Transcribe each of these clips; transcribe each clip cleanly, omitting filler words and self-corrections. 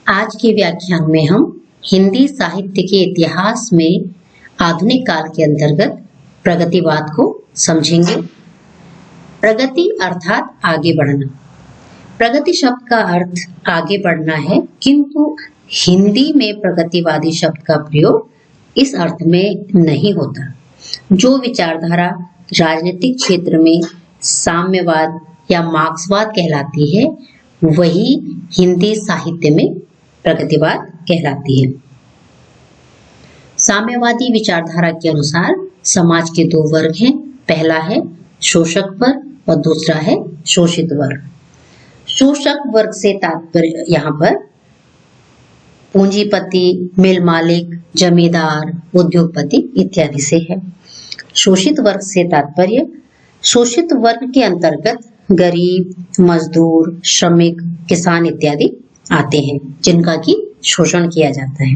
आज के व्याख्यान में हम हिंदी साहित्य के इतिहास में आधुनिक काल के अंतर्गत प्रगतिवाद को समझेंगे। प्रगति अर्थात आगे बढ़ना। प्रगति शब्द का अर्थ आगे बढ़ना है, किंतु हिंदी में प्रगतिवादी शब्द का प्रयोग इस अर्थ में नहीं होता। जो विचारधारा राजनीतिक क्षेत्र में साम्यवाद या मार्क्सवाद कहलाती है, वही हिंदी साहित्य में प्रगतिवाद कहलाती है। साम्यवादी विचारधारा के अनुसार समाज के दो वर्ग हैं। पहला है शोषक वर्ग और दूसरा है शोषित वर्ग। शोषक वर्ग से तात्पर्य यहाँ पर पूंजीपति, मिल मालिक, जमींदार, उद्योगपति इत्यादि से है। शोषित वर्ग से तात्पर्य शोषित वर्ग के अंतर्गत गरीब, मजदूर, श्रमिक, किसान इत्यादि आते हैं, जिनका की शोषण किया जाता है।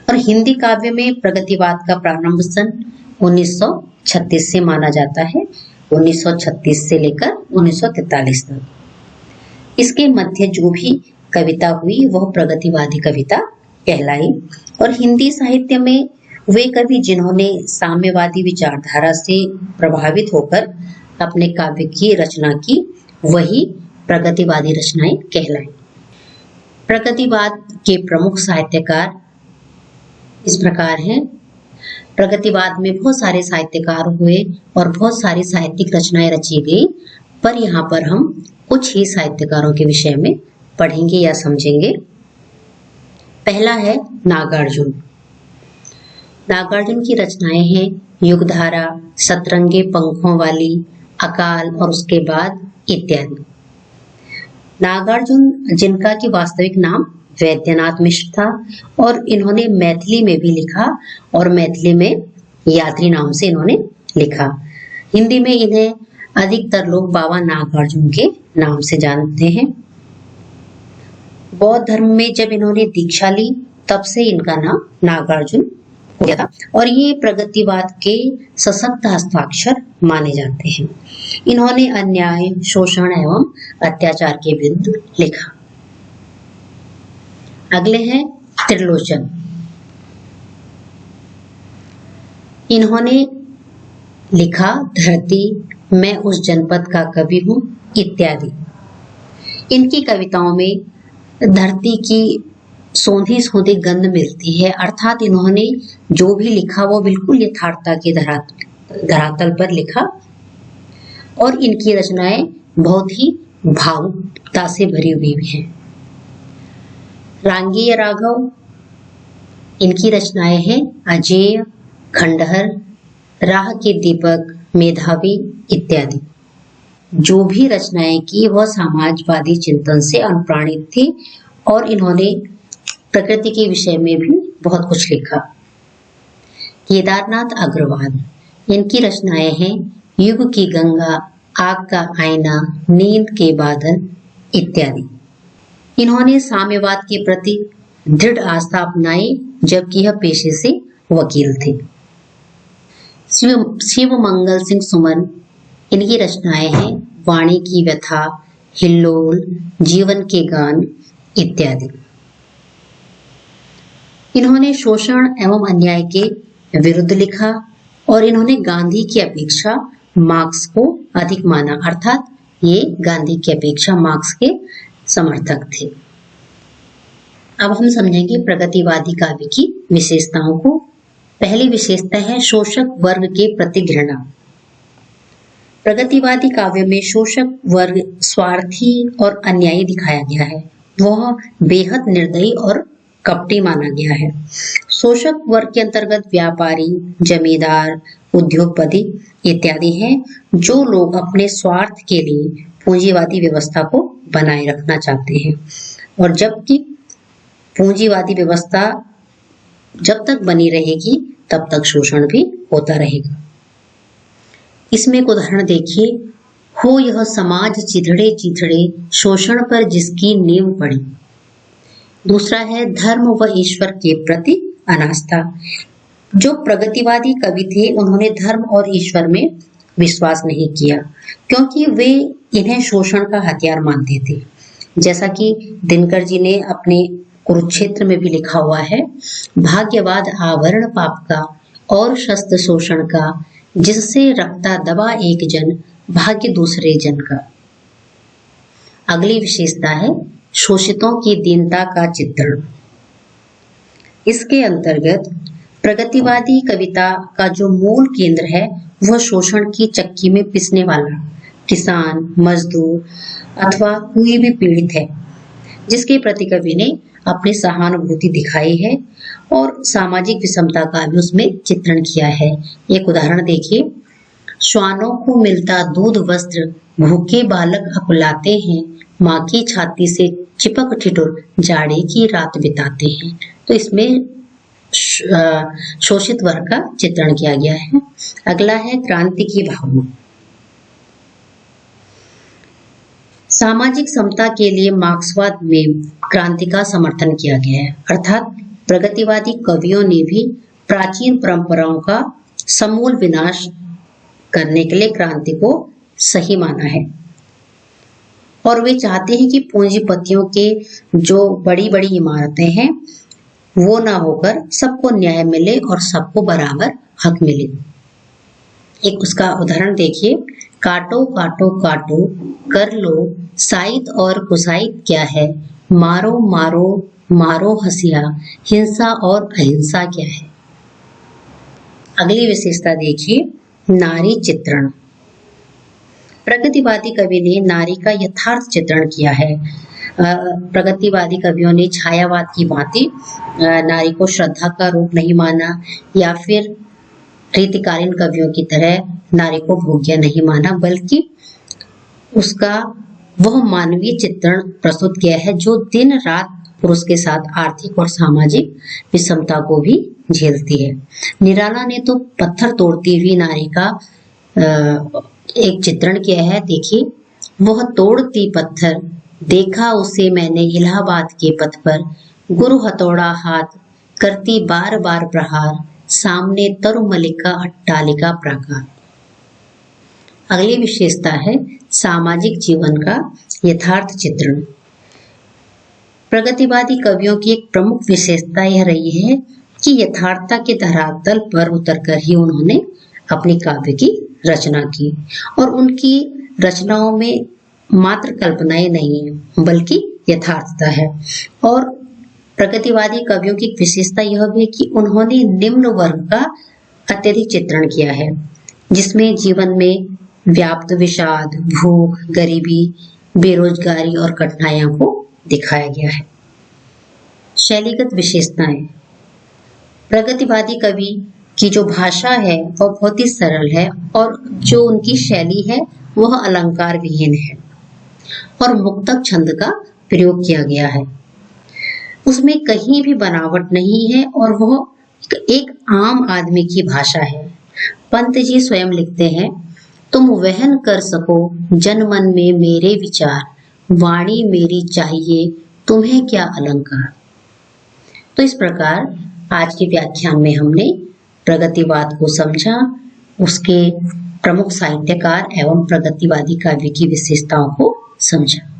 और हिंदी काव्य में प्रगतिवाद का प्रारंभ सन 1936 से माना जाता है। 1936 से लेकर 1943 तक इसके मध्य जो भी कविता हुई वह प्रगतिवादी कविता कहलाई। और हिंदी साहित्य में वे कवि जिन्होंने साम्यवादी विचारधारा से प्रभावित होकर अपने काव्य की रचना की, वही प्रगतिवादी रचनाएं कहलाई। प्रगतिवाद के प्रमुख साहित्यकार इस प्रकार हैं। प्रगतिवाद में बहुत सारे साहित्यकार हुए और बहुत सारी साहित्यिक रचनाएं रची गई, पर यहाँ पर हम कुछ ही साहित्यकारों के विषय में पढ़ेंगे या समझेंगे। पहला है नागार्जुन। नागार्जुन की रचनाएं हैं युगधारा, सतरंगे पंखों वाली, अकाल और उसके बाद इत्यादि। नागार्जुन, जिनका की वास्तविक नाम वैद्यनाथ मिश्र था, और इन्होंने मैथिली में भी लिखा और मैथिली में यात्री नाम से इन्होंने लिखा। हिंदी में इन्हें अधिकतर लोग बाबा नागार्जुन के नाम से जानते हैं। बौद्ध धर्म में जब इन्होंने दीक्षा ली, तब से इनका नाम नागार्जुन हो गया था और ये प्रगतिवाद के सशक्त हस्ताक्षर माने जाते हैं। इन्होंने अन्याय, शोषण एवं अत्याचार के विरुद्ध लिखा। अगले हैं त्रिलोचन। इन्होंने लिखा धरती, मैं उस जनपद का कवि हूँ इत्यादि। इनकी कविताओं में धरती की सोंधी सोंधी गंध मिलती है, अर्थात इन्होंने जो भी लिखा वो बिल्कुल यथार्थता के धरातल पर लिखा। और इनकी रचनाएं बहुत ही भावुकता से भरी हुई भी हैं। रांगीय राघव, इनकी रचनाएं हैं अजेय, खंडहर, राह के दीपक, मेधावी इत्यादि। जो भी रचनाएं की वह समाजवादी चिंतन से अनुप्राणित थी और इन्होंने प्रकृति के विषय में भी बहुत कुछ लिखा। केदारनाथ अग्रवाल, इनकी रचनाएं हैं युग की गंगा, आग का आईना, नींद के बादल इत्यादि। इन्होंने साम्यवाद के प्रति दृढ़ आस्था अपनाई, जबकि यह पेशे से वकील थे। शिव मंगल सिंह सुमन, इनकी रचनाएं हैं वाणी की व्यथा, हिल्लोल, जीवन के गान इत्यादि। इन्होंने शोषण एवं अन्याय के विरुद्ध लिखा और इन्होंने गांधी की अपेक्षा मार्क्स को अधिक माना, अर्थात ये गांधी की अपेक्षा मार्क्स के समर्थक थे। अब हम समझेंगे प्रगतिवादी काव्य की विशेषताओं को। पहली विशेषता है शोषक वर्ग के प्रति घृणा। प्रगतिवादी काव्य में शोषक वर्ग स्वार्थी और अन्यायी दिखाया गया है। वह बेहद निर्दयी और कपटी माना गया है। शोषक वर्ग के अंतर्गत व्यापारी, जमींदार, उद्योगपति इत्यादि हैं, जो लोग अपने स्वार्थ के लिए पूंजीवादी व्यवस्था को बनाए रखना चाहते हैं। और जबकि पूंजीवादी व्यवस्था जब तक बनी रहेगी तब तक शोषण भी होता रहेगा। इसमें एक उदाहरण देखिए, हो यह समाज चिथड़े चिथड़े, शोषण पर जिसकी नींव पड़ी। दूसरा है धर्म व ईश्वर के प्रति अनास्था। जो प्रगतिवादी कवि थे उन्होंने धर्म और ईश्वर में विश्वास नहीं किया, क्योंकि वे इन्हें शोषण का हथियार मानते थे। जैसा कि दिनकर जी ने अपने कुरुक्षेत्र में भी लिखा हुआ है, भाग्यवाद आवरण पाप का और शस्त्र शोषण का, जिससे रखता दबा एक जन भाग्य दूसरे जन का। अगली विशेषता है शोषितों की दीनता का चित्रण। इसके अंतर्गत प्रगतिवादी कविता का जो मूल केंद्र है वह शोषण की चक्की में पिसने वाला किसान, मजदूर अथवा कोई भी पीड़ित है, जिसके प्रति कवि ने अपनी सहानुभूति दिखाई है और सामाजिक विषमता का भी उसमें चित्रण किया है। एक उदाहरण देखिए, श्वानों को मिलता दूध वस्त्र, भूखे बालक अकुलाते हैं, माँ की छाती से चिपक ठिठुर जाड़े की रात बिताते हैं। तो इसमें शोषित वर्ग का चित्रण किया गया है। अगला है क्रांति की भावना। सामाजिक समता के लिए मार्क्सवाद में क्रांति का समर्थन किया गया है, अर्थात प्रगतिवादी कवियों ने भी प्राचीन परंपराओं का समूल विनाश करने के लिए क्रांति को सही माना है और वे चाहते हैं कि पूंजीपतियों के जो बड़ी बड़ी इमारतें हैं वो ना होकर सबको न्याय मिले और सबको बराबर हक मिले। एक उसका उदाहरण देखिए, काटो काटो काटो कर लो, साइत और कुसाइत क्या है, मारो मारो मारो हसिया, हिंसा और अहिंसा क्या है। अगली विशेषता देखिए, नारी चित्रण। प्रगतिवादी कवि ने नारी का यथार्थ चित्रण किया है। प्रगतिवादी कवियों ने छायावाद की भांति नारी को श्रद्धा का रूप नहीं माना या फिर रीतिकालीन कवियों की तरह नारी को भोग्य नहीं माना, बल्कि उसका वह मानवीय चित्रण प्रस्तुत किया है जो दिन रात पुरुष के साथ आर्थिक और सामाजिक विषमता को भी झेलती है। निराला ने तो पत्थर तोड़ती हुई नारी का एक चित्रण किया है। देखिए, वह तोड़ती पत्थर, देखा उसे मैंने इलाहाबाद के पथ पर, गुरु हथौड़ा हाथ करती बार बार प्रहार, सामने तरुमलिका अट्टालिका प्राकार। अगली विशेषता है सामाजिक जीवन का यथार्थ चित्रण। प्रगतिवादी कवियों की एक प्रमुख विशेषता यह रही है कि यथार्थता के धरातल पर उतरकर ही उन्होंने अपनी काव्य की रचना की और उनकी रचनाओं में मात्र कल्पनाएं नहीं है बल्कि यथार्थता है। और प्रगतिवादी कवियों की विशेषता यह भी है कि उन्होंने निम्न वर्ग का अत्यधिक चित्रण किया है, जिसमें जीवन में व्याप्त विषाद, भूख, गरीबी, बेरोजगारी और कठिनाइयों को दिखाया गया है। शैलीगत विशेषताएं। प्रगतिवादी कवि की जो भाषा है वह बहुत ही सरल है और जो उनकी शैली है वह अलंकार विहीन है और मुक्तक छंद का प्रयोग किया गया है। उसमें कहीं भी बनावट नहीं है और वह एक आम आदमी की भाषा है। पंत जी स्वयं लिखते हैं, तुम वहन कर सको जन मन में मेरे विचार, वाणी मेरी चाहिए तुम्हें क्या अलंकार। तो इस प्रकार आज के व्याख्यान में हमने प्रगतिवाद को समझा, उसके प्रमुख साहित्यकार एवं प्रगतिवादी काव्य की विशेषताओं को समझा।